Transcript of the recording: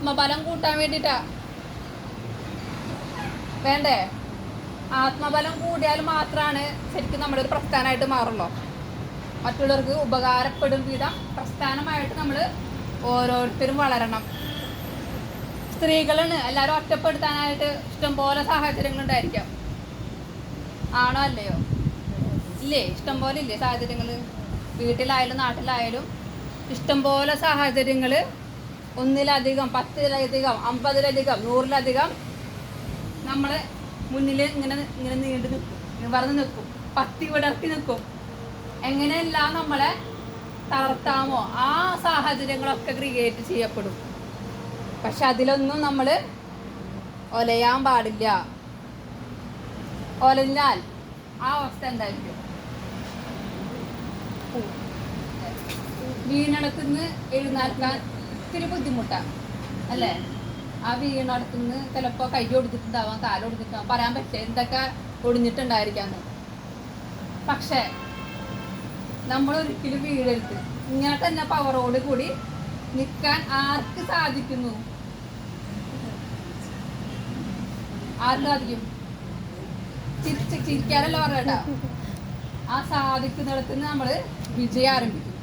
ആത്മബലം കൂട്ടാൻ വേണ്ടിട്ടാ. വേണ്ടേ? ആത്മബലം കൂടിയാൽ മാത്രമാണ് ശരിക്കും നമ്മളൊരു പ്രസ്ഥാനമായിട്ട് മാറുള്ളൂ. മറ്റുള്ളവർക്ക് ഉപകാരപ്പെടും വിധം പ്രസ്ഥാനമായിട്ട് നമ്മൾ ഓരോരുത്തരും വളരണം. സ്ത്രീകളാണ് എല്ലാവരും ഒറ്റപ്പെടുത്താനായിട്ട് ഇഷ്ടംപോലെ സാഹചര്യങ്ങളുണ്ടായിരിക്കാം. ആണോ അല്ലയോ? ഇല്ലേ? ഇഷ്ടംപോലെ ഇല്ലേ സാഹചര്യങ്ങൾ? വീട്ടിലായാലും നാട്ടിലായാലും ഇഷ്ടംപോലെ സാഹചര്യങ്ങൾ. ഒന്നിലധികം, 10-ലധികം, 50-ലധികം, 100-ലധികം നമ്മളെ മുന്നിൽ ഇങ്ങനെ ഇങ്ങനെ നീണ്ടു നിൽക്കും, നിവർന്ന് നിൽക്കും, പത്തി വിടർത്തി നിൽക്കും. എങ്ങനെയെല്ലാം നമ്മളെ തളർത്താമോ ആ സാഹചര്യങ്ങളൊക്കെ ക്രിയേറ്റ് ചെയ്യപ്പെടും. പക്ഷെ അതിലൊന്നും നമ്മൾ ഒലയാൻ പാടില്ല. ഒലഞ്ഞാൽ ആ അവസ്ഥ എന്തായിരിക്കും? വീണടത്തുനിന്ന് എഴുന്നേൽക്കാൻ ഇത്തിരി ബുദ്ധിമുട്ടാണ് അല്ലേ? ആ വീണടത്തുനിന്ന് ചിലപ്പോൾ കൈ ഒടിഞ്ഞിട്ടുണ്ടാവാം, കാല് ഒടിഞ്ഞിട്ടുണ്ടാവാം, പറയാൻ പറ്റേ എന്തൊക്കെ ഒടിഞ്ഞിട്ടുണ്ടായിരിക്കാന്ന്. പക്ഷെ നമ്മൾ ഒരിക്കലും വീഴരുത്. ഇങ്ങനെ തന്നെ പവറോട് കൂടി നിൽക്കാൻ ആർക്ക് സാധിക്കുന്നു? ആർക്ക് സാധിക്കും? ചിരിക്കാനല്ല പറയട്ടാ. ആ സാധിക്കുന്നിടത്തുനിന്ന് നമ്മൾ വിജയം ആരംഭിക്കും.